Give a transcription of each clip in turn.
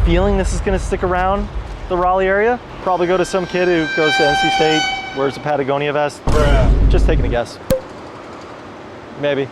feeling this is gonna stick around the Raleigh area. Probably go to some kid who goes to NC State, wears a Patagonia vest. Bruh. Just taking a guess. Maybe.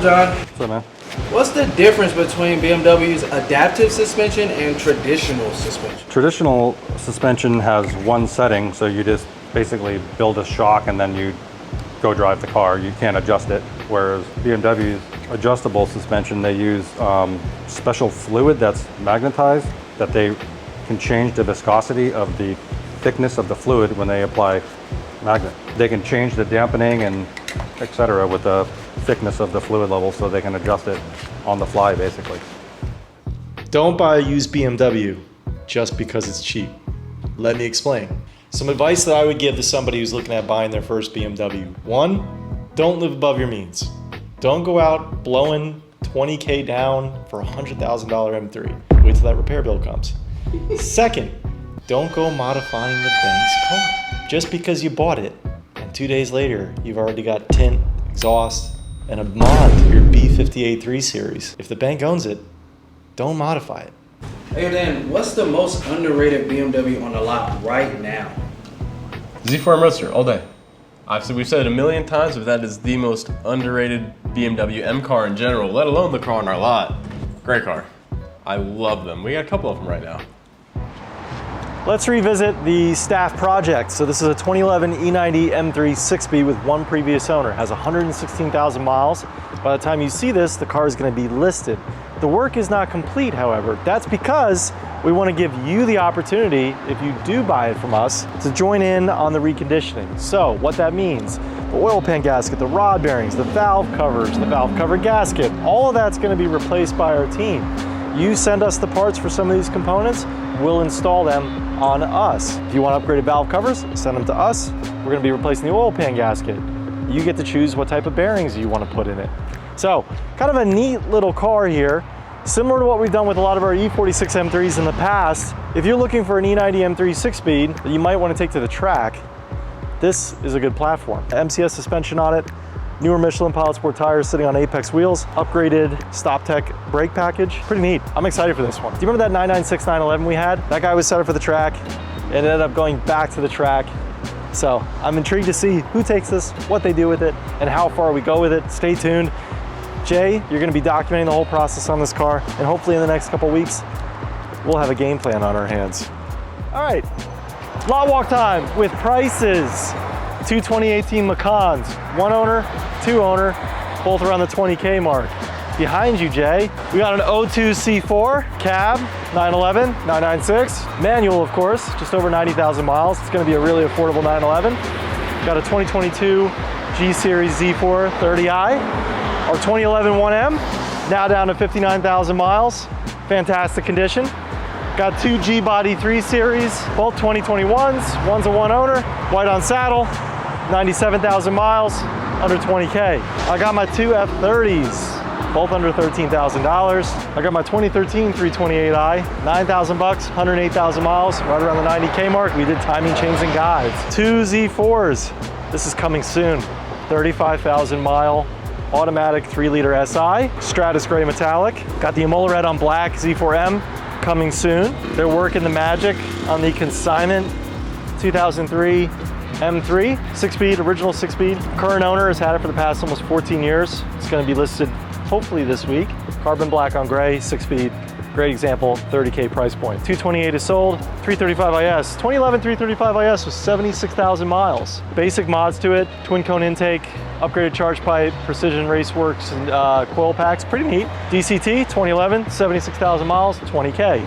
John. What's up, man? What's the difference between BMW's adaptive suspension and traditional suspension? Traditional suspension has one setting, so you just basically build a shock and then you go drive the car. You can't adjust it. Whereas BMW's adjustable suspension, they use special fluid that's magnetized that they can change the viscosity of the thickness of the fluid when they apply magnet. They can change the dampening and etc. with the thickness of the fluid level so they can adjust it on the fly basically. Don't buy a used BMW just because it's cheap. Let me explain. Some advice that I would give to somebody who's looking at buying their first BMW. One, don't live above your means. Don't go out blowing 20K down for a $100,000 M3. Wait till that repair bill comes. Second, don't go modifying the bank's car. Just because you bought it and 2 days later you've already got tint, exhaust, and a mod to your B58 3 Series. If the bank owns it, don't modify it. Hey Dan, what's the most underrated BMW on the lot right now? Z4 Roadster, all day. Obviously, we've said it a million times, but that is the most underrated BMW M car in general, let alone the car on our lot. Great car. I love them. We got a couple of them right now. Let's revisit the staff project. So this is a 2011 E90 M3 6-speed with one previous owner. It has 116,000 miles. By the time you see this, the car is going to be listed. The work is not complete, however. That's because we want to give you the opportunity, if you do buy it from us, to join in on the reconditioning. So what that means, the oil pan gasket, the rod bearings, the valve covers, the valve cover gasket, all of that's going to be replaced by our team. You send us the parts for some of these components, we'll install them on us. If you want upgraded valve covers, send them to us. We're going to be replacing the oil pan gasket. You get to choose what type of bearings you want to put in it. So, kind of a neat little car here. Similar to what we've done with a lot of our E46 M3s in the past, if you're looking for an E90 M3 6-speed that you might want to take to the track, this is a good platform. MCS suspension on it, newer Michelin Pilot Sport tires sitting on Apex wheels, upgraded StopTech brake package. Pretty neat. I'm excited for this one. Do you remember that 996 911 we had? That guy was set up for the track. It ended up going back to the track. So I'm intrigued to see who takes this, what they do with it, and how far we go with it. Stay tuned. Jay, you're going to be documenting the whole process on this car, and hopefully in the next couple weeks, we'll have a game plan on our hands. All right, lot walk time with prices. Two 2018 Macans, one owner, two owner, both around the 20K mark. Behind you, Jay, we got an 02 C4 cab, 911, 996. Manual, of course, just over 90,000 miles. It's gonna be a really affordable 911. Got a 2022 G Series Z4 30i. Our 2011 1M, now down to 59,000 miles. Fantastic condition. Got two G-Body 3 Series, both 2021s. One's a one owner, white on saddle, 97,000 miles, under 20K. I got my two F30s, both under $13,000. I got my 2013 328i, 9,000 bucks, 108,000 miles, right around the 90K mark. We did timing chains and guides. Two Z4s, this is coming soon. 35,000 mile, automatic 3-liter SI, Stratus gray metallic. Got the Emola red on black Z4M coming soon. They're working the magic on the consignment 2003 M3, 6-speed, original 6-speed. Current owner has had it for the past almost 14 years. It's gonna be listed hopefully this week. Carbon black on gray, 6-speed. Great example, 30K price point. 228 is sold, 335 IS. 2011 335 IS was 76,000 miles. Basic mods to it, twin cone intake, upgraded charge pipe, precision raceworks, and coil packs, pretty neat. DCT, 2011, 76,000 miles, 20K.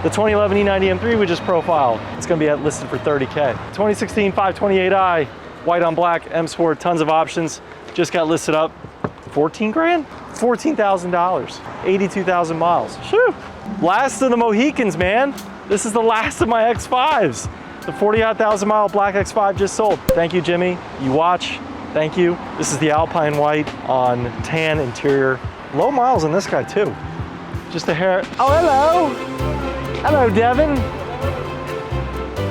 The 2011 E90 M3 we just profiled, it's gonna be listed for 30K. 2016 528i, white on black, M Sport, tons of options. Just got listed up, 14 grand? $14,000, 82,000 miles. Shoo! Last of the Mohicans, man. This is the last of my X5s. The 40,000 mile black X5 just sold. Thank you, Jimmy. You watch, thank you. This is the Alpine white on tan interior. Low miles on this guy too. Just a hair. Oh, hello. Hello, Devin.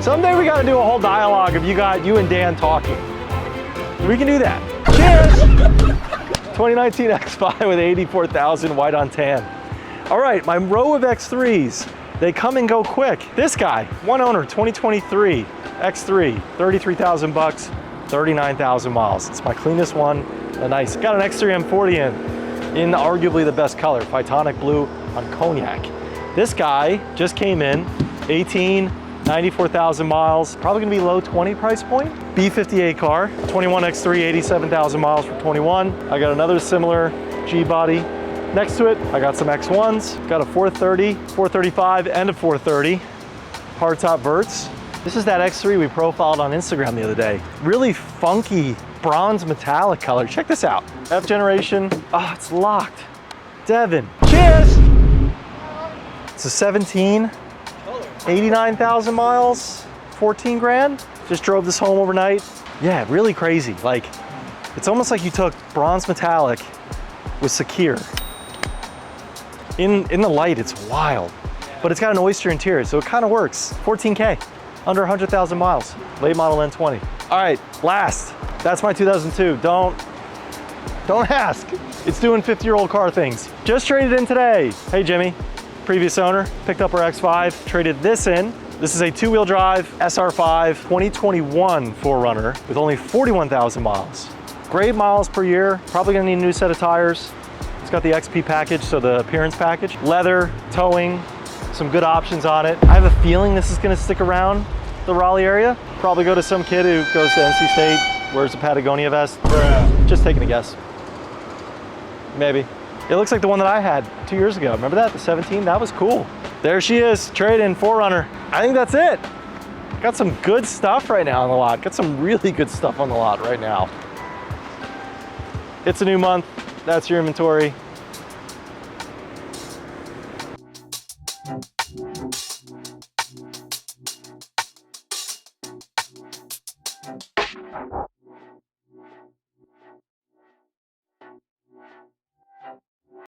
Someday we gotta do a whole dialogue of you and Dan talking. We can do that. Cheers. 2019 X5 with 84,000 white on tan. All right, my row of X3s, they come and go quick. This guy, one owner, 2023 X3, 33,000 bucks, 39,000 miles. It's my cleanest one, nice. Got an X3 M40 in arguably the best color, Phytonic blue on cognac. This guy just came in, 18, 94,000 miles, probably gonna be low 20 price point. B58 car, 21 X3, 87,000 miles for 21. I got another similar G-body. Next to it, I got some X1s, got a 430, 435, and a 430. Hardtop verts. This is that X3 we profiled on Instagram the other day. Really funky bronze metallic color. Check this out. F generation, oh, it's locked. Devin, cheers! It's a 17. 89,000 miles, 14 grand. Just drove this home overnight. Yeah, really crazy. Like, it's almost like you took bronze metallic with Sakir. In the light, it's wild, but it's got an oyster interior, so it kind of works. 14K, under 100,000 miles, late model N20. All right, last, that's my 2002. Don't ask. It's doing 50-year-old car things. Just traded in today. Hey, Jimmy. Previous owner, picked up our X5, traded this in. This is a two-wheel drive SR5 2021 4Runner with only 41,000 miles. Great miles per year, probably gonna need a new set of tires. It's got the XP package, so the appearance package. Leather, towing, some good options on it. I have a feeling this is gonna stick around the Raleigh area. Probably go to some kid who goes to NC State, wears a Patagonia vest. Just taking a guess. Maybe. It looks like the one that I had 2 years ago. Remember that, the 17? That was cool. There she is, trade-in 4Runner. I think that's it. Got some good stuff right now on the lot. Got some really good stuff on the lot right now. It's a new month. That's your inventory.